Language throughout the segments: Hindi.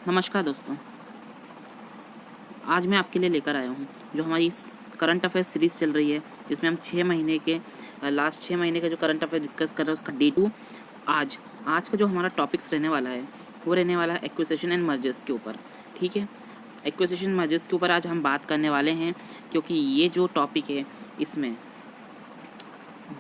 नमस्कार दोस्तों, आज मैं आपके लिए लेकर आया हूँ जो हमारी करंट अफेयर्स सीरीज़ चल रही है, जिसमें हम 6 महीने के लास्ट 6 महीने का जो करंट अफेयर डिस्कस कर रहे हैं उसका डे 2 आज का जो हमारा टॉपिक्स रहने वाला है वो रहने वाला है एक्विजिशन एंड मर्जर्स के ऊपर। ठीक है, एक्विजिशन मर्जर्स के ऊपर आज हम बात करने वाले हैं, क्योंकि ये जो टॉपिक है इसमें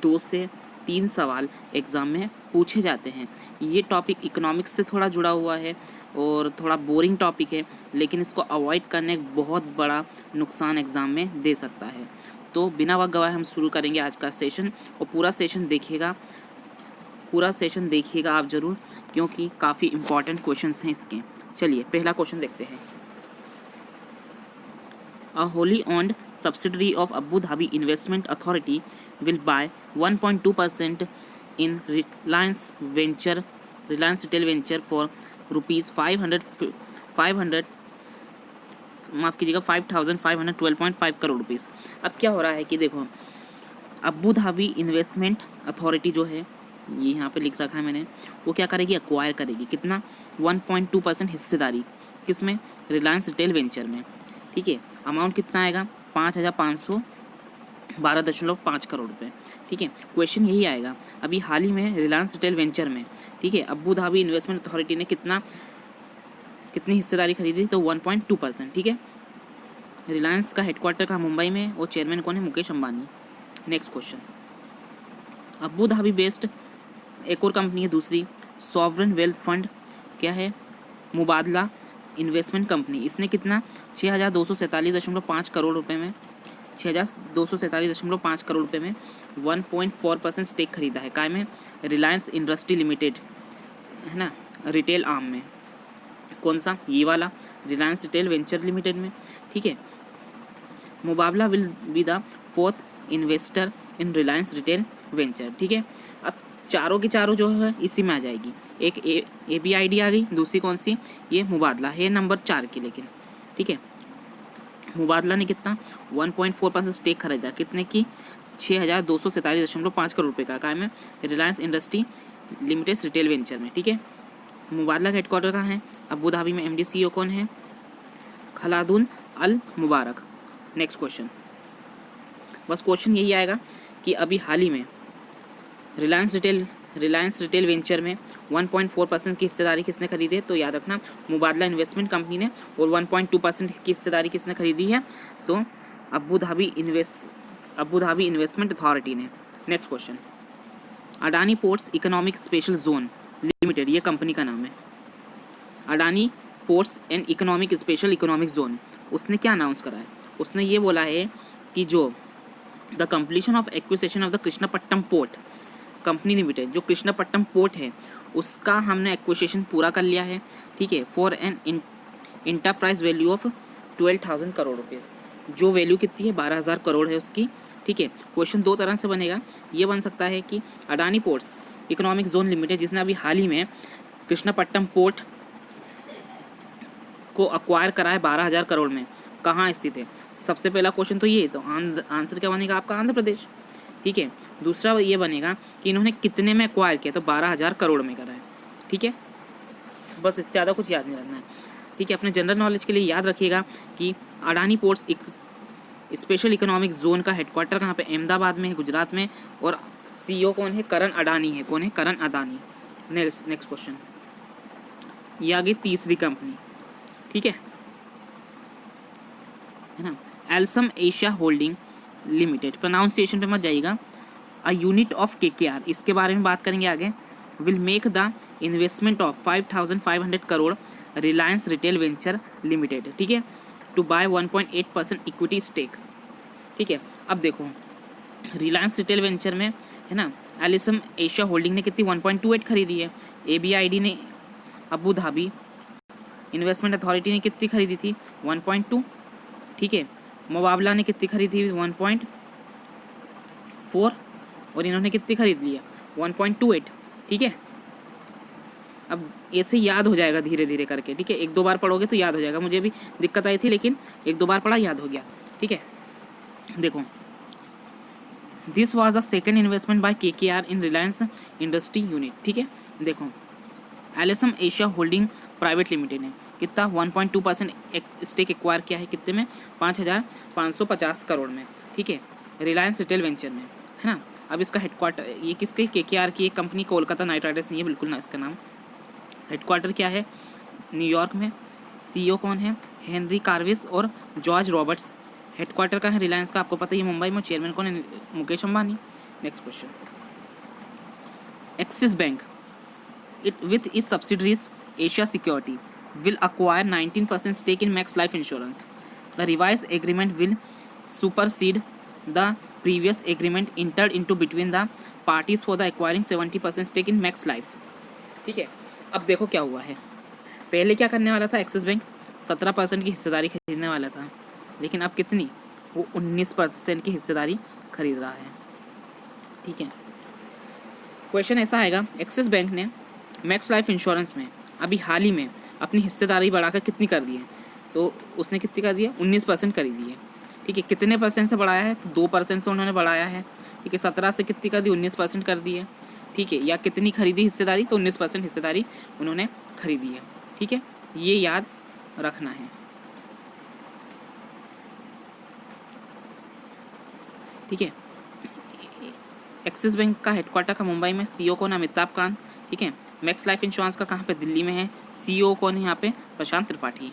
2 से 3 सवाल एग्ज़ाम में पूछे जाते हैं। ये टॉपिक इकोनॉमिक्स से थोड़ा जुड़ा हुआ है और थोड़ा बोरिंग टॉपिक है, लेकिन इसको अवॉइड करने बहुत बड़ा नुकसान एग्ज़ाम में दे सकता है। तो बिना वक्त गवाए हम शुरू करेंगे आज का सेशन, और पूरा सेशन देखिएगा आप ज़रूर, क्योंकि काफ़ी इम्पॉर्टेंट क्वेश्चंस हैं इसके। चलिए पहला क्वेश्चन देखते हैं। A wholly owned subsidiary of Abu Dhabi Investment Authority will buy 1.2% in Reliance Retail Venture for rupees 5,512.5 crore rupees. अब क्या हो रहा है कि देखो, अबू धाबी इन्वेस्टमेंट अथॉरिटी जो है, ये यहाँ पे लिख रखा है मैंने, वो क्या करेगी, एक्वायर करेगी कितना, 1.2% हिस्सेदारी किसमें, रिलायंस रिटेल वेंचर में। ठीक है, अमाउंट कितना आएगा, 5,512.5 करोड़ रुपए। ठीक है, क्वेश्चन यही आएगा, अभी हाल ही में रिलायंस रिटेल वेंचर में, ठीक है, अबू धाबी इन्वेस्टमेंट अथॉरिटी ने कितनी हिस्सेदारी खरीदी, तो 1.2%। ठीक है, रिलायंस का हेडक्वार्टर का मुंबई में और चेयरमैन कौन है, Mukesh Ambani. Next question, Abu Dhabi based एक और कंपनी है दूसरी, सॉवरन वेल्थ फंड, क्या है, मुबादला इन्वेस्टमेंट कंपनी। इसने कितना, 6,247.5 करोड़ रुपए में 6,247.5 करोड़ रुपए में 1.4% स्टेक खरीदा है। काय में, रिलायंस इंडस्ट्री लिमिटेड, है ना, रिटेल आर्म में। कौन सा, ये वाला रिलायंस रिटेल वेंचर लिमिटेड में। ठीक है, Mubadala will be the 4th investor in Reliance Retail venture. ठीक है, अब चारों की चारों जो है इसी में आ जाएगी। एक ABID आ गई, दूसरी कौन सी, ये मुबादला है नंबर 4 की। लेकिन ठीक है, मुबादला ने कितना, 1.4% स्टेक खरीदा, कितने की, 6,247.5 करोड़ रुपये का। काय में, Reliance industry limited retail venture में। ठीक है, मुबादला का हेडक्वार्टर कहाँ है, अबू धाबी में। MD CEO कौन है, खलादुन अल मुबारक। नेक्स्ट क्वेश्चन, बस क्वेश्चन यही आएगा कि अभी हाल ही में रिलायंस रिटेल वेंचर में 1.4% की हिस्सेदारी किसने खरीदी है, तो याद रखना मुबादला इन्वेस्टमेंट कंपनी ने, और 1.2% की हिस्सेदारी किसने खरीदी है, तो अबू धाबी इन्वेस्टमेंट अथॉरिटी ने। Next question, Adani ports economic special zone limited, ये कंपनी का नाम है, Adani ports and economic zone. उसने क्या अनाउंस करा है, उसने ये बोला है कि जो the completion of acquisition of the Krishnapatnam port company limited, जो कृष्णापट्टनम पोर्ट है उसका हमने एक्विजिशन पूरा कर लिया है। ठीक है, for an enterprise value of 12,000 crore rupees, जो वैल्यू कितनी है, 12,000 करोड़ है उसकी। ठीक है, क्वेश्चन दो तरह से बनेगा, ये बन सकता है कि Adani ports economic zone limited, जिसने अभी हाल ही में कृष्णापट्टनम पोर्ट को अक्वायर करा है 12,000 करोड़ में, कहाँ स्थित है। सबसे पहला क्वेश्चन तो ये, तो आंसर क्या बनेगा आपका, आंध्र प्रदेश। ठीक है, दूसरा ये बनेगा कि इन्होंने कितने में एक्वायर किया, तो 12,000 करोड़ में करा है। ठीक है, बस इससे ज़्यादा कुछ याद नहीं रखना है। ठीक है, अपने जनरल नॉलेज के लिए याद रखिएगा कि अडानी पोर्ट्स एक स्पेशल इकोनॉमिक जोन का हेडक्वार्टर कहाँ पे, अहमदाबाद में है, गुजरात में, और CEO कौन है, करण अडानी है। कौन है, करण अडानी। नेक्स्ट क्वेश्चन, ये आगे तीसरी कंपनी, ठीक है ना, alyssum Asia holding limited, pronunciation पे मत जाइएगा, अ यूनिट ऑफ KKR, इसके बारे में बात करेंगे आगे। Will make the investment of 5,500 crore Reliance Retail venture limited. ठीक है, टू बाय 1.8% इक्विटी स्टेक। ठीक है, अब देखो रिलायंस रिटेल वेंचर में, है ना, एलिसम एशिया होल्डिंग ने कितनी, 1.28 खरीदी है। ABID ने, अबू धाबी इन्वेस्टमेंट अथॉरिटी ने कितनी खरीदी थी, 1.2। ठीक है, मुबादला ने कितनी खरीदी थी, 1.4, और इन्होंने कितनी खरीद ली है, 1.28। ठीक है, अब ऐसे याद हो जाएगा धीरे धीरे करके। ठीक है, एक दो बार पढ़ोगे तो याद हो जाएगा, मुझे भी दिक्कत आई थी लेकिन एक दो बार पढ़ा, याद हो गया। ठीक है, देखो, this was the second investment by KKR in Reliance industry unit. ठीक है, देखो, एलिसम एशिया होल्डिंग प्राइवेट लिमिटेड ने कितना 1.2% स्टेक एक्वायर किया है, कितने में, 5,550 करोड़ में, ठीक है, रिलायंस रिटेल वेंचर में, है ना। अब इसका हेडक्वार्टर ये किसके, KKR की एक कंपनी, कोलकाता नाइट राइडर्स नहीं है बिल्कुल ना इसका नाम। हेडक्वार्टर क्या है, न्यूयॉर्क में। CEO कौन है, हेनरी कार्विस और जॉर्ज रॉबर्ट्स। हेडक्वार्टर का है रिलायंस का, आपको पता है, ये मुंबई में। चेयरमैन कौन है, Mukesh Ambani. Next question, axis bank it with its subsidiaries Asia Security will acquire 19% stake in Max Life Insurance. The revised agreement will supersede the previous agreement entered into between the parties for the acquiring 70% stake in Max Life. ठीक है, अब देखो क्या हुआ है। पहले क्या करने वाला था एक्सिस बैंक, 17% की हिस्सेदारी खरीदने वाला था, लेकिन अब कितनी, वो 19% की हिस्सेदारी खरीद रहा है, ठीक है। क्वेश्चन ऐसा आएगा, एक्सिस बैंक ने मैक्स लाइफ इंश्योरेंस में अभी हाल ही में अपनी हिस्सेदारी बढ़ाकर कितनी कर दी है, तो उसने कितनी कर दी है, 19% कर दी है, ठीक है। कितने परसेंट से बढ़ाया है, तो 2% से उन्होंने बढ़ाया है, ठीक है। 17 से कितनी कर दी, 19% कर दी है, ठीक है। या कितनी खरीदी हिस्सेदारी, तो 19% हिस्सेदारी उन्होंने खरीदी है, ठीक है। ये याद रखना है, ठीक है। एक्सिस बैंक का हेडक्वार्टर का मुंबई में, CEO कौन, अमिताभ कांत, ठीक है। मैक्स लाइफ इंश्योरेंस का कहाँ पे, दिल्ली में है। CEO कौन है यहाँ पे, Prashant Tripathi.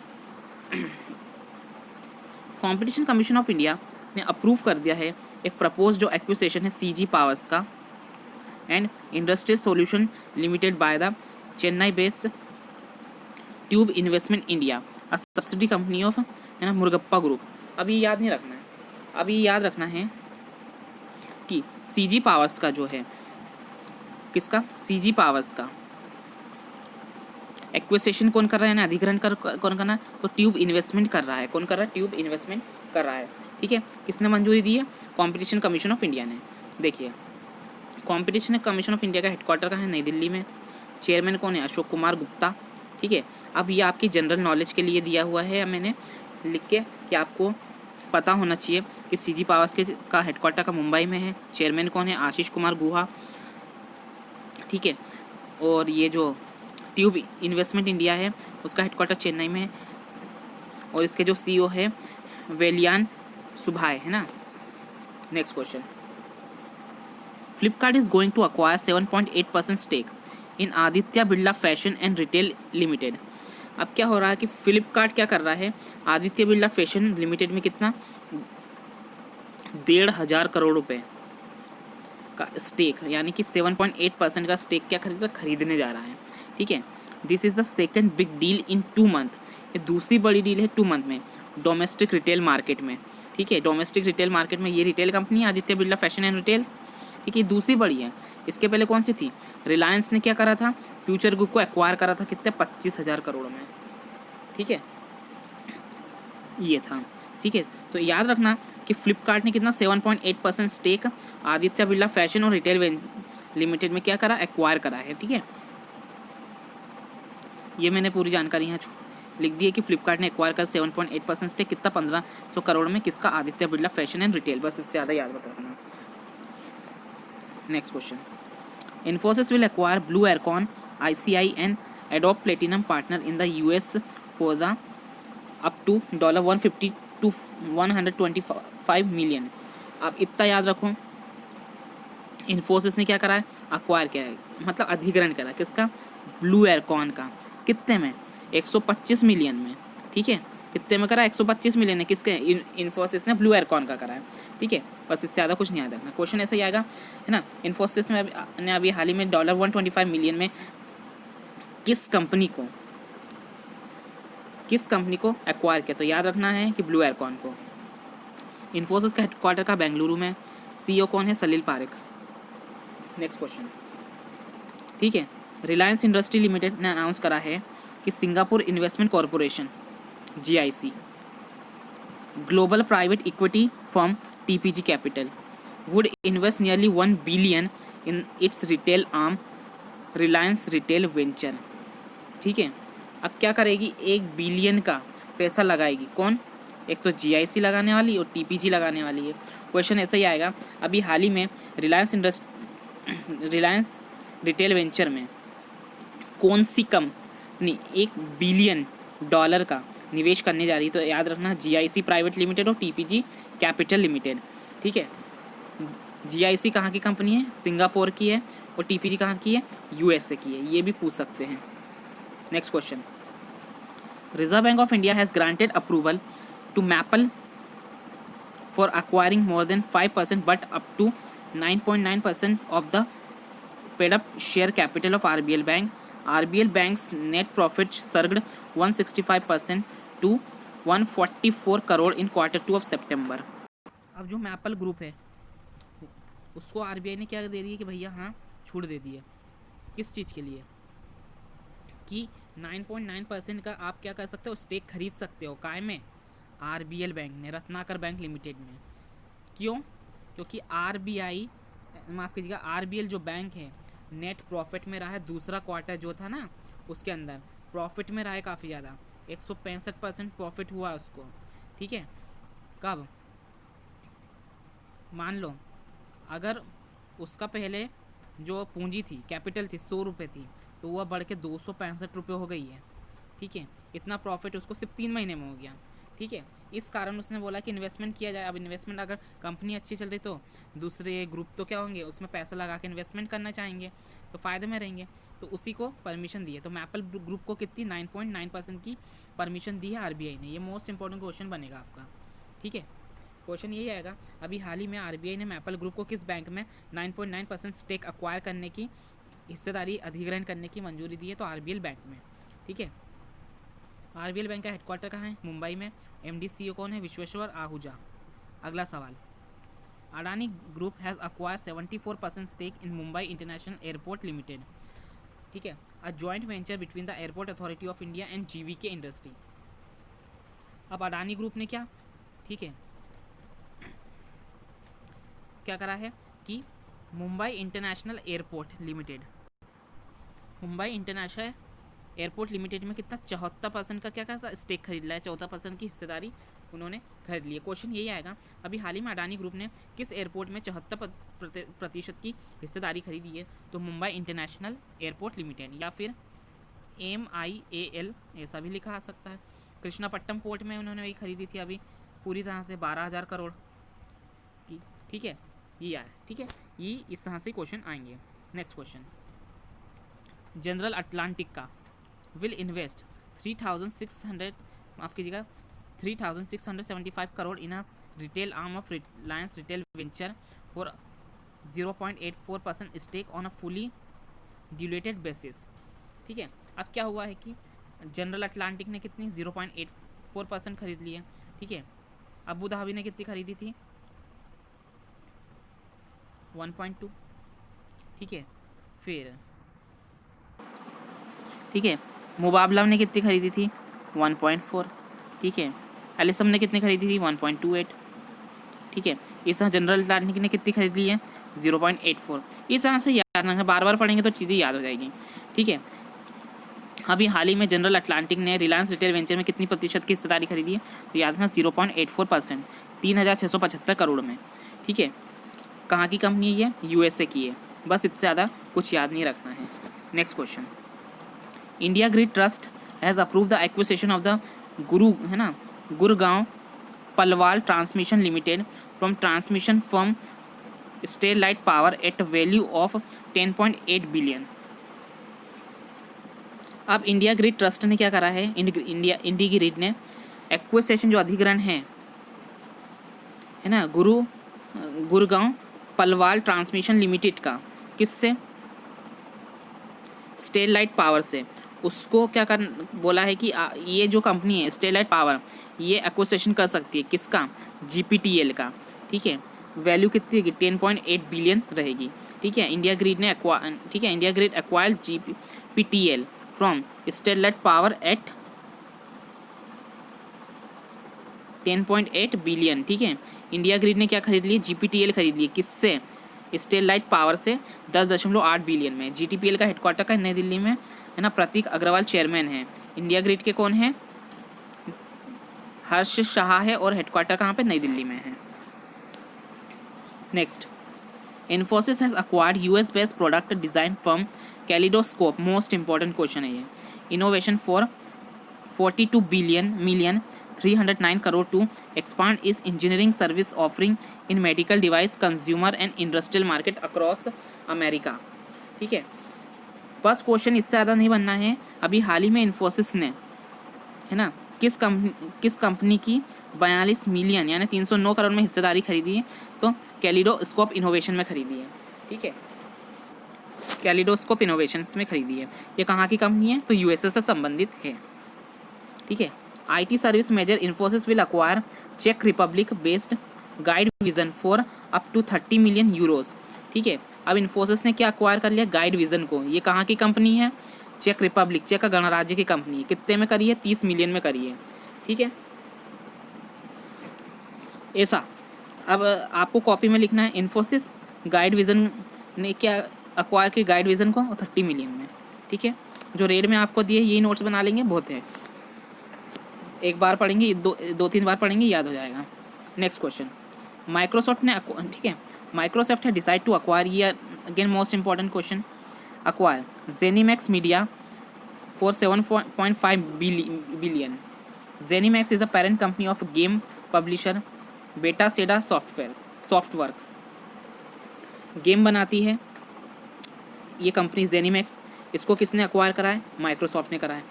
Competition commission of India ने अप्रूव कर दिया है एक प्रपोज जो एक्विजिशन है CG पावर्स का and industrial solution limited by the Chennai based tube investment India, a subsidy company of, है ना, मुरुगप्पा ग्रुप। अभी याद नहीं रखना है, अभी याद रखना है कि CG पावर्स का जो है, किसका, CG पावर्स का एक्विजिशन कौन कर रहा है ना, अधिग्रहण कौन करना है, तो ट्यूब इन्वेस्टमेंट कर रहा है। कौन कर रहा है, ट्यूब इन्वेस्टमेंट कर रहा है, ठीक है। किसने मंजूरी दी है, कंपटीशन कमीशन ऑफ इंडिया ने। देखिए, कंपटीशन कमीशन ऑफ इंडिया का हेडक्वार्टर का है नई दिल्ली में। चेयरमैन कौन है, अशोक कुमार गुप्ता, ठीक है। अब ये आपकी जनरल नॉलेज के लिए दिया हुआ है मैंने लिख के, कि आपको पता होना चाहिए कि CG पावर्स के का हेडक्वार्टर का मुंबई में है। चेयरमैन कौन है, आशीष कुमार गुहा, ठीक है। और ये जो ट्यूब इन्वेस्टमेंट इंडिया है उसका हेडक्वार्टर चेन्नई में है, और इसके जो CEO है वेलियान सुभाय, है ना। Next question, Flipkart is going to acquire 7.8% stake in Aditya Birla Fashion and Retail Limited. अब क्या हो रहा है कि फ्लिपकार्ट क्या कर रहा है, आदित्य बिरला फैशन लिमिटेड में कितना, 1,500 करोड़ रुपए का स्टेक, यानी कि 7.8% का स्टेक क्या खरीदने जा रहा है, ठीक है। This is the second big deal in 2 month, ये दूसरी बड़ी डील है 2 मंथ में डोमेस्टिक रिटेल मार्केट में, ठीक है। डोमेस्टिक रिटेल मार्केट में ये रिटेल कंपनी है Aditya Birla Fashion and retails, ठीक है, दूसरी बड़ी है। इसके पहले कौन सी थी, रिलायंस ने क्या करा था, फ्यूचर ग्रुप को एक्वायर करा था, कितने, 25,000 करोड़ में, ठीक है, ये था, ठीक है। तो याद रखना कि फ्लिपकार्ट ने कितना, 7.8% स्टेक आदित्य बिरला फैशन और रिटेल लिमिटेड में क्या करा, एक्वायर करा है, ठीक है। ये मैंने पूरी जानकारी यहाँ लिख दी है कि फ्लिपकार्ट ने एक्वायर कर 7.8% स्टेक, कितना, 1,500 करोड़ में, किसका, Aditya Birla Fashion and Retail. बस इससे ज़्यादा याद बता रखना। Next question, Infosys will acquire Blue Aircon ICI and Adobe platinum partner in the US for the up to $150 to $125 million. आप इतना याद रखो, इन्फोसिस ने क्या करा है, एक्वायर किया है, मतलब अधिग्रहण करा, किसका, ब्लू एयरकॉन का, कितने में, 125 मिलियन में, ठीक है। कितने में करा, 125 मिलियन है, किसके, इन्फोसिस ने ब्लू एयरकॉन का करा है, ठीक है। बस इससे ज़्यादा कुछ नहीं याद रखना। क्वेश्चन ऐसा ही आएगा, है ना। इन्फोसिस ने अभी हाल ही में $125 मिलियन में किस कंपनी को एक्वायर किया, तो याद रखना है कि ब्लू एयरकॉन को। इन्फोसिस का हेडक्वार्टर का बेंगलुरु में, CEO कौन है, सलील पारेख। नेक्स्ट क्वेश्चन, ठीक है। रिलायंस इंडस्ट्री लिमिटेड ने अनाउंस करा है कि Singapore investment corporation GIC, global private equity firm TPG capital would invest nearly 1 billion in its retail arm Reliance Retail venture, ठीक है। अब क्या करेगी, 1 बिलियन का पैसा लगाएगी, कौन, एक तो GIC लगाने वाली और TPG लगाने वाली है। क्वेश्चन ऐसा ही आएगा, अभी हाल ही में रिलायंस रिटेल वेंचर में कौन सी नहीं, $1 बिलियन का निवेश करने जा रही है। तो याद रखना GIC प्राइवेट लिमिटेड और TPG कैपिटल लिमिटेड, ठीक है। GIC कहाँ की कंपनी है? सिंगापुर की है। और TPG कहाँ की है? USA की है। ये भी पूछ सकते हैं। Next question, Reserve Bank of India has granted approval to Maple for acquiring more than 5% but up to 9.9% of the paid up share capital of RBL Bank. RBL Bank's net profit surged 165% to 144 crore in Q2 of September. अब जो मैपल ग्रुप है उसको RBI ने क्या दे दिया कि भैया हाँ छूट दे दी है। किस चीज़ के लिए? कि 9.9% का आप क्या कर सकते हो? स्टेक खरीद सकते हो। काय में? RBL बैंक ने, रत्नाकर बैंक लिमिटेड में। क्यों? क्योंकि माफ़ कीजिएगा, RBL जो बैंक है नेट प्रॉफिट में रहा है। दूसरा क्वार्टर जो था ना उसके अंदर प्रॉफिट में रहा है काफ़ी ज़्यादा, 165% प्रॉफिट हुआ उसको, ठीक है। कब? मान लो अगर उसका पहले जो पूंजी थी, कैपिटल थी 100 रुपये थी, तो वह बढ़ के 265 रुपये हो गई है, ठीक है। इतना प्रॉफिट उसको सिर्फ 3 महीने में हो गया, ठीक है। इस कारण उसने बोला कि इन्वेस्टमेंट किया जाए। अब इन्वेस्टमेंट अगर कंपनी अच्छी चल रही तो दूसरे ग्रुप तो क्या होंगे, उसमें पैसा लगा के इन्वेस्टमेंट करना चाहेंगे, तो फ़ायदे में रहेंगे। तो उसी को परमिशन दी है। तो मैपल ग्रुप को कितनी 9.9% की परमिशन दी है RBI ने। ये मोस्ट इंपॉर्टेंट क्वेश्चन बनेगा आपका, ठीक है। क्वेश्चन यही आएगा, अभी हाल ही में RBI ने मैपल ग्रुप को किस बैंक में 9.9% स्टेक अक्वायर करने की, हिस्सेदारी अधिग्रहण करने की मंजूरी दी है? तो RBL बैंक में, ठीक है। RBL बैंक का हेडक्वार्टर कहाँ है? मुंबई में। MD CEO कौन है? विश्वेश्वर आहूजा। अगला सवाल, Adani group has acquire 74% stake in Mumbai International Airport Limited, ठीक है, a joint venture between the Airport Authority of India and GVK industry. अब अडानी ग्रुप ने क्या, ठीक है, क्या करा है कि मुंबई इंटरनेशनल एयरपोर्ट लिमिटेड में कितना 74% का क्या करता स्टेक खरीद लिया है। 14% की हिस्सेदारी उन्होंने खरीद ली है। क्वेश्चन यही आएगा, अभी हाल ही में अडानी ग्रुप ने किस एयरपोर्ट में 74% की हिस्सेदारी खरीदी है? तो मुंबई इंटरनेशनल एयरपोर्ट लिमिटेड, या फिर MIAL ऐसा भी लिखा आ सकता है। कृष्णापट्टनम पोर्ट में उन्होंने वही खरीदी थी अभी पूरी तरह से 12,000 करोड़ की, ठीक है। ये आया, ठीक है। ये इस तरह से क्वेश्चन आएंगे। नेक्स्ट क्वेश्चन, जनरल अटलांटिक का will invest 3,675 crore in a retail arm of Reliance Retail Venture for 0.84% stake on a fully diluted basis, ठीक है। अब क्या हुआ है कि जनरल अटलांटिक ने कितनी 0.84% खरीद ली है, ठीक है। अबू धाबी ने कितनी खरीदी थी? 1.2, ठीक है। फिर ठीक है, मुबाबला ने कितनी खरीदी थी? 1.4, ठीक है। एलिसम ने कितनी खरीदी थी? 1.28, ठीक है। इस तरह जनरल अटलांटिक ने कितनी खरीद ली है? 0.84। इस तरह से याद रखना, बार बार पढ़ेंगे तो चीज़ें याद हो जाएगी, ठीक है। अभी हाल ही में जनरल अटलांटिक ने रिलायंस रिटेल वेंचर में कितनी प्रतिशत की हिस्सेदारी खरीदी है? तो याद रखना 0.84%, 3,675 करोड़ में, ठीक है। कहाँ की कंपनी है ये? USA की है। बस इससे ज़्यादा कुछ याद नहीं रखना है। Next question, India Grid Trust has approve the acquisition of the Gurgaon Palwal Transmission Limited from transmission firm Sterlite Power at value of 10.8 billion. अब इंडिया ग्रिड ट्रस्ट ने क्या करा है? इंडी ग्रिड ने एक्विजिशन जो अधिग्रहण है ना गुरगांव पलवाल ट्रांसमिशन लिमिटेड का, किससे? स्टेरलाइट पावर से। उसको क्या कर बोला है कि ये जो कंपनी है स्टेरलाइट पावर, ये एक्विजिशन कर सकती है किसका? GPTL का, ठीक है। वैल्यू कितनी होगी? 10.8 बिलियन रहेगी, ठीक है। India Grid acquired GPTL from Sterlite Power at 10.8 billion, ठीक है। इंडिया ग्रिड ने क्या खरीद ली? GPTL खरीद ली। किससे? स्टेरलाइट पावर से 10.8 बिलियन में। GTPL का हेडक्वार्टर का नई दिल्ली में है ना। प्रतीक अग्रवाल चेयरमैन है। इंडिया ग्रिड के कौन है? हर्ष शाह है। और हेडक्वार्टर कहाँ पे? नई दिल्ली में है। Next, Infosys has acquired US based product design firm kaleidoscope. Most important question है ये। innovation for 42 million 309 crore to expand its engineering service offering in medical device, consumer and industrial market across America. ठीक है, बस क्वेश्चन इससे ज़्यादा नहीं बनना है. अभी हाल ही में इन्फोसिस ने, है ना, किस कंपनी की 42 मिलियन यानी 309 करोड़ में हिस्सेदारी खरीदी है? तो कैलिडोस्कोप इनोवेशन में खरीदी है. ठीक है, कैलिडोस्कोप इनोवेशंस में खरीदी है. ये कहाँ की कंपनी है? तो यूएसए से संबंधित है. ठीक है, IT service major Infosys will acquire चेक Republic based GuideVision for up to 30 million euros. ठीक है, अब इन्फोसिस ने क्या अक्वायर कर लिया? गाइड विजन को. ये कहाँ की कंपनी है? चेक रिपब्लिक, चेक का गणराज्य की कंपनी है. कितने में करी है? 30 मिलियन में करी है. ठीक है, ऐसा. अब आपको कॉपी में लिखना है इन्फोसिस गाइड विजन ने क्या अक्वायर की गाइड विजन को 30 मिलियन में. ठीक है, जो रेट में आपको दिए यही नोट्स बना लेंगे, बहुत है. एक बार पढ़ेंगे, दो तीन बार पढ़ेंगे, याद हो जाएगा. नेक्स्ट क्वेश्चन, माइक्रोसॉफ्ट ने, ठीक है, माइक्रोसॉफ्ट है डिसाइड टू अक्वायर, ये again most important question, acquire ZeniMax media for 7.5 billion. ZeniMax is a parent company of game publisher Bethesda Softworks. Game बनाती है ये कंपनी ZeniMax. इसको किसने अक्वायर करा है? माइक्रोसॉफ्ट ने करा है.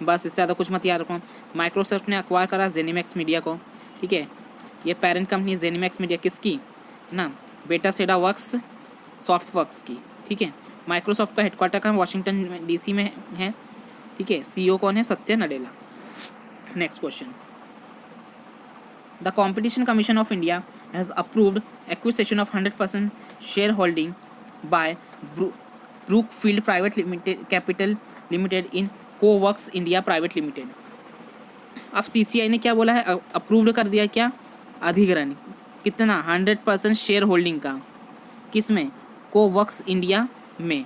बस इससे ज़्यादा कुछ मत याद रखो. माइक्रोसॉफ्ट ने अक्वायर करा ZeniMax मीडिया को. ठीक है, ये पेरेंट कंपनी ZeniMax मीडिया किसकी ना? Bethesda वर्क्स सॉफ्टवर्क्स की. ठीक है, माइक्रोसॉफ्ट का हेडक्वार्टर का वाशिंगटन DC में है. ठीक है, CEO कौन है? Satya Nadella. Next question, the competition commission of India has approved acquisition of 100% share holding by Brookfield private capital limited in coworks India private limited. अब CCI ने क्या बोला है? अप्रूव्ड कर दिया क्या? अधिग्रहण. कितना? 100% शेयर होल्डिंग का. किस में? कोवर्क्स इंडिया में.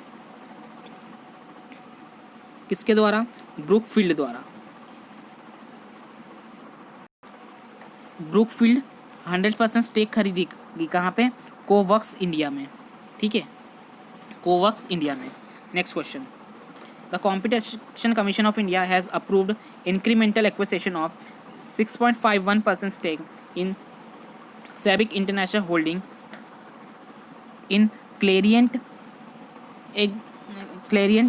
किसके द्वारा? ब्रूकफील्ड द्वारा. ब्रूकफील्ड 100% स्टेक खरीदी कहाँ पे? कोवर्क्स इंडिया में. ठीक है, कोवर्क्स इंडिया में. Next question, the competition commission of India has approved incremental acquisition of 6.51% stake in SABIC international holding in Clariant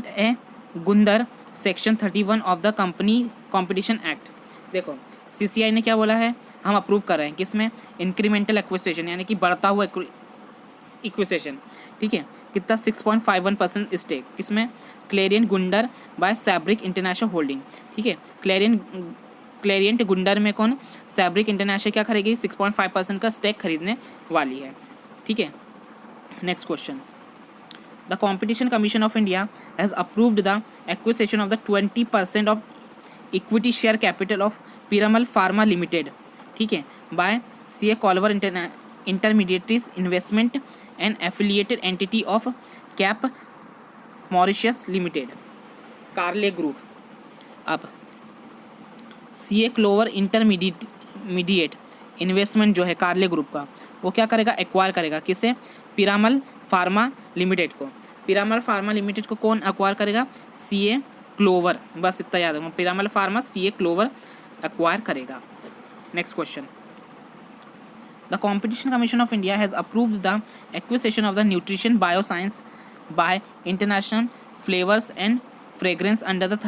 A G under section 31 of the competition act. देखो, CCI ने क्या बोला है? हम अप्रूव कर रहे हैं किस में? इंक्रीमेंटल एक्विजिशन यानी कि बढ़ता हुआ इक्विजिशन. ठीक है, कितना? 6.51% स्टेक. किसमें? Clariant Gundar bye सैब्रिक international holding. ठीक है, क्लेरियंट गुंडर में कौन? सैब्रिक इंटरनेशनल क्या खरीदेगी? 6.5% का स्टेक खरीदने वाली है. ठीक है, next question, the competition commission of India has approved the acquisition of the 20% of equity share capital of Piramal Pharma Limited. ठीक है, by CA Colver Intermediaries Investment and affiliated entity of Cap Mauritius Limited, Carlyle Group. अब CA Clover Intermediate इन्वेस्टमेंट जो है कार्ले ग्रुप का, वो क्या करेगा? एक्वायर करेगा. किसे? पिरामल फार्मा लिमिटेड को. पिरामल फार्मा लिमिटेड को कौन एक्वायर करेगा? CA Clover. बस इतना याद रखो, Piramal pharma CA Clover acquire करेगा. Next question, the competition commission of India has approved the acquisition of the nutrition bioscience by international flavours and fragrance under the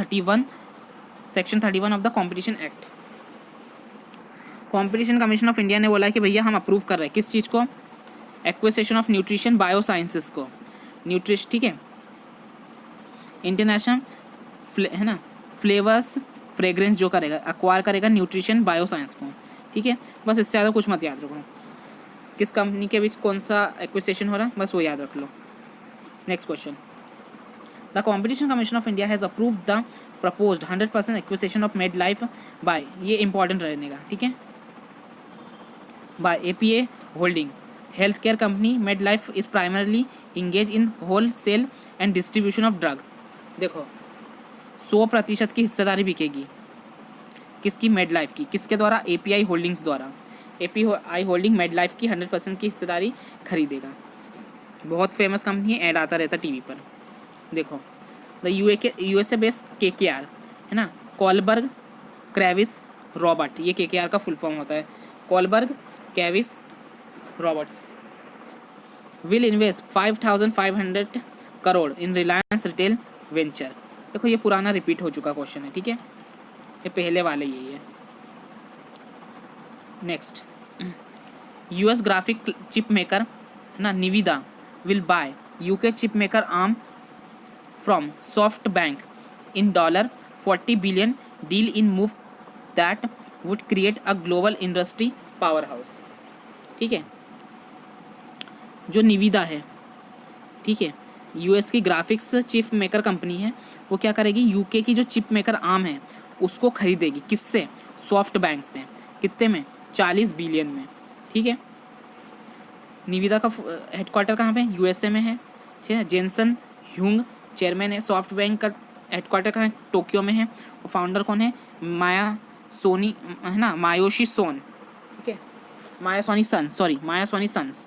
section 31 of the competition act. Competition commission of India ने बोला है कि भैया हम अप्रूव कर रहे हैं किस चीज़ को? एक्विजिशन ऑफ न्यूट्रिशन बायोसाइंसेस को. न्यूट्रिशन, ठीक है, इंटरनेशनल है ना, फ्लेवर्स फ्रेग्रेंस जो करेगा, एक्वायर करेगा न्यूट्रिशन बायोसाइंस को. ठीक है, बस इससे ज़्यादा कुछ मत याद रखो. किस कंपनी के बीच कौन सा एक्विजिशन हो रहा है, बस वो याद रख लो. Next question, the competition commission of India has approved the proposed 100% acquisition of Medlife by, ये इंपॉर्टेंट रहेगा. ठीक है, by APA holding. Health care company Medlife is primarily engage in wholesale and distribution of drug. देखो, 100% की हिस्सेदारी बिकेगी. किसकी? मेड लाइफ की. किसके द्वारा? API होल्डिंग्स द्वारा. API होल्डिंग मेड लाइफ की 100% की हिस्सेदारी खरीदेगा. बहुत फेमस कंपनी है, ऐड आता रहता TV पर. देखो, द USA बेस्ड KKR है ना। कॉलबर्ग क्रेविस रॉबर्ट, ये KKR का फुल फॉर्म होता है। Kohlberg Kravis Roberts will invest 5,500 crore in Reliance Retail venture. देखो ये पुराना रिपीट हो चुका क्वेश्चन है, ठीक है, ये पहले वाले यही है। Next, US graphic chip maker है ना निविदा will buy UK chip maker arm from soft bank in $40 billion deal in move that would create a global industry power house. ठीक है, जो निविदा है, ठीक है, US की ग्राफिक्स चिप मेकर कंपनी है, वो क्या करेगी, UK की जो चिप मेकर आर्म है उसको खरीदेगी। किससे? सॉफ्ट बैंक से। कितने में? 40 बिलियन में। ठीक है, निविदा का हेडक्वार्टर कहाँ पे? USA में है। ठीक है, जेनसन ह्यूंग चेयरमैन है। सॉफ्ट बैंक का हेडक्वार्टर कहाँ है? टोक्यो में है। और फाउंडर कौन है? माया सोनी है ना, मायोशी सोन। ठीक है, माया सोनी सन्स।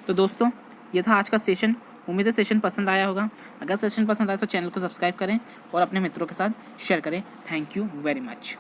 तो दोस्तों ये था आज का सेशन। उम्मीद है सेशन पसंद आया होगा। अगर सेशन पसंद आया तो चैनल को सब्सक्राइब करें और अपने मित्रों के साथ शेयर करें। Thank you very much.